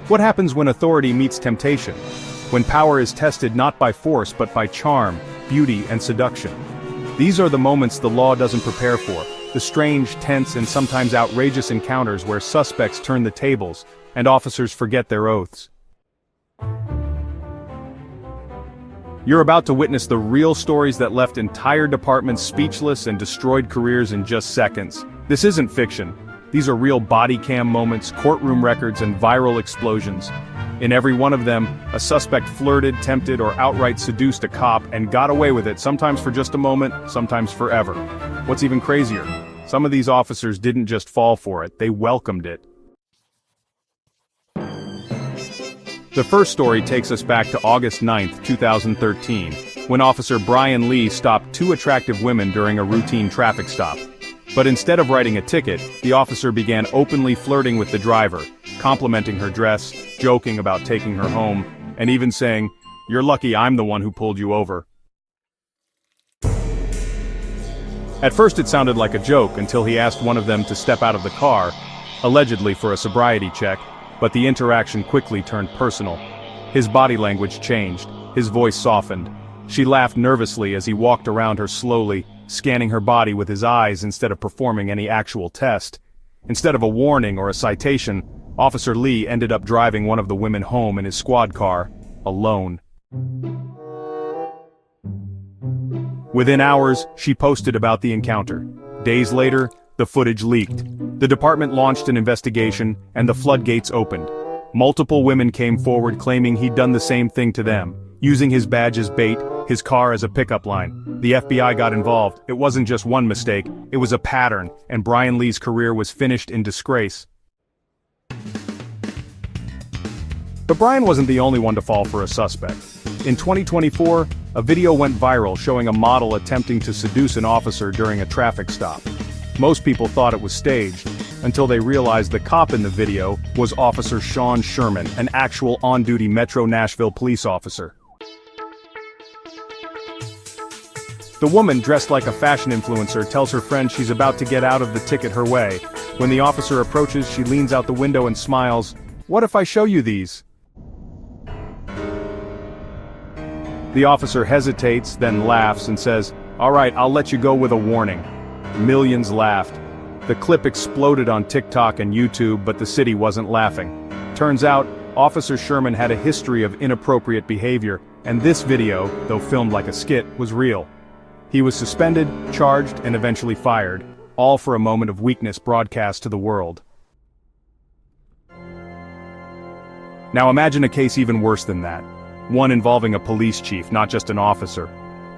What happens when authority meets temptation? When power is tested not by force but by charm, beauty, and seduction? These are the moments the law doesn't prepare for, the strange, tense, and sometimes outrageous encounters where suspects turn the tables, and officers forget their oaths. You're about to witness the real stories that left entire departments speechless and destroyed careers in just seconds. This isn't fiction. These are real body cam moments, courtroom records, and viral explosions. In every one of them, a suspect flirted, tempted, or outright seduced a cop and got away with it, sometimes for just a moment, sometimes forever. What's even crazier, some of these officers didn't just fall for it, they welcomed it. The first story takes us back to August 9, 2013, when Officer Brian Lee stopped two attractive women during a routine traffic stop. But instead of writing a ticket, the officer began openly flirting with the driver, complimenting her dress, joking about taking her home, and even saying, "You're lucky I'm the one who pulled you over." At first it sounded like a joke until he asked one of them to step out of the car, allegedly for a sobriety check, but the interaction quickly turned personal. His body language changed, his voice softened. She laughed nervously as he walked around her slowly, scanning her body with his eyes instead of performing any actual test. Instead of a warning or a citation, Officer Lee ended up driving one of the women home in his squad car, alone. Within hours, she posted about the encounter. Days later, the footage leaked. The department launched an investigation, and the floodgates opened. Multiple women came forward claiming he'd done the same thing to them, using his badge as bait, his car as a pickup line. The FBI got involved. It wasn't just one mistake, it was a pattern, and Brian Lee's career was finished in disgrace. But Brian wasn't the only one to fall for a suspect. In 2024, a video went viral showing a model attempting to seduce an officer during a traffic stop. Most people thought it was staged, until they realized the cop in the video was Officer Sean Sherman, an actual on-duty Metro Nashville police officer. The woman, dressed like a fashion influencer, tells her friend she's about to get out of the ticket her way. When the officer approaches, she leans out the window and smiles. "What if I show you these?" The officer hesitates, then laughs and says, "All right, I'll let you go with a warning." Millions laughed. The clip exploded on TikTok and YouTube, but the city wasn't laughing. Turns out, Officer Sherman had a history of inappropriate behavior, and this video, though filmed like a skit, was real. He was suspended, charged, and eventually fired, all for a moment of weakness broadcast to the world. Now imagine a case even worse than that. One involving a police chief, not just an officer.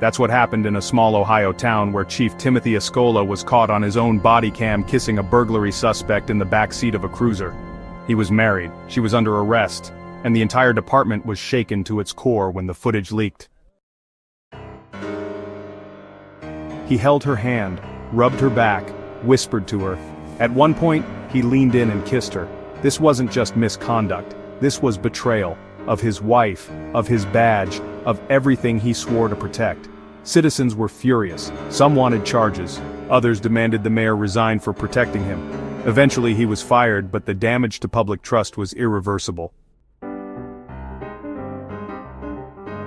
That's what happened in a small Ohio town where Chief Timothy Escola was caught on his own body cam kissing a burglary suspect in the back seat of a cruiser. He was married, she was under arrest, and the entire department was shaken to its core when the footage leaked. He held her hand, rubbed her back, whispered to her. At one point, he leaned in and kissed her. This wasn't just misconduct, this was betrayal. Of his wife, of his badge, of everything he swore to protect. Citizens were furious. Some wanted charges. Others demanded the mayor resign for protecting him. Eventually he was fired, but the damage to public trust was irreversible.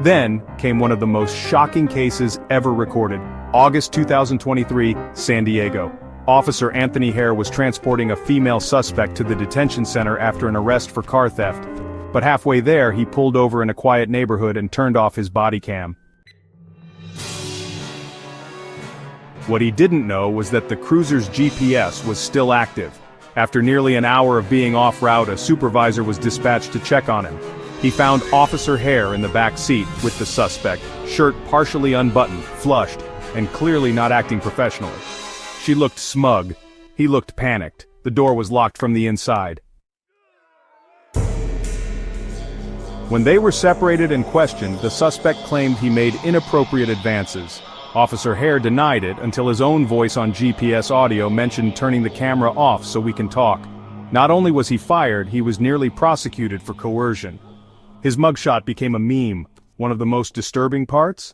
Then came one of the most shocking cases ever recorded. August 2023, San Diego. Officer Anthony Hare was transporting a female suspect to the detention center after an arrest for car theft. But halfway there, he pulled over in a quiet neighborhood and turned off his body cam. What he didn't know was that the cruiser's GPS was still active. After nearly an hour of being off route, a supervisor was dispatched to check on him. He found Officer Hare in the back seat with the suspect, shirt partially unbuttoned, flushed, and clearly not acting professionally. She looked smug. He looked panicked. The door was locked from the inside. When they were separated and questioned, the suspect claimed he made inappropriate advances. Officer Hare denied it until his own voice on GPS audio mentioned turning the camera off so we can talk. Not only was he fired, he was nearly prosecuted for coercion. His mugshot became a meme. One of the most disturbing parts?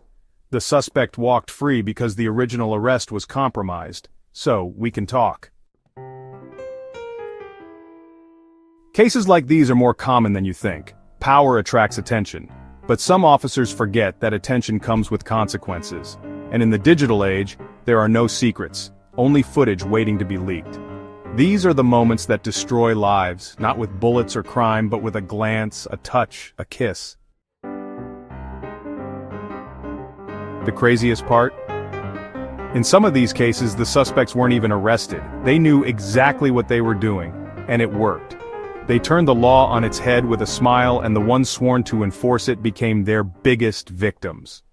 The suspect walked free because the original arrest was compromised. So we can talk. Cases like these are more common than you think. Power attracts attention. But some officers forget that attention comes with consequences. And in the digital age, there are no secrets, only footage waiting to be leaked. These are the moments that destroy lives, not with bullets or crime, but with a glance, a touch, a kiss. The craziest part? In some of these cases, the suspects weren't even arrested. They knew exactly what they were doing, and it worked. They turned the law on its head with a smile, and the ones sworn to enforce it became their biggest victims.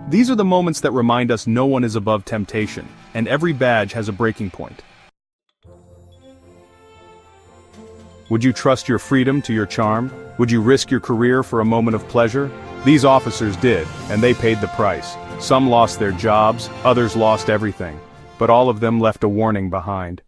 These are the moments that remind us no one is above temptation, and every badge has a breaking point. Would you trust your freedom to your charm? Would you risk your career for a moment of pleasure? These officers did, and they paid the price. Some lost their jobs, others lost everything. But all of them left a warning behind.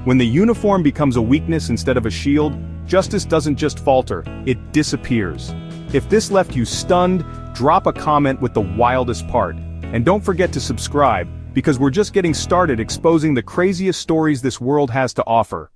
When the uniform becomes a weakness instead of a shield, justice doesn't just falter, it disappears. If this left you stunned, drop a comment with the wildest part. And don't forget to subscribe, because we're just getting started exposing the craziest stories this world has to offer.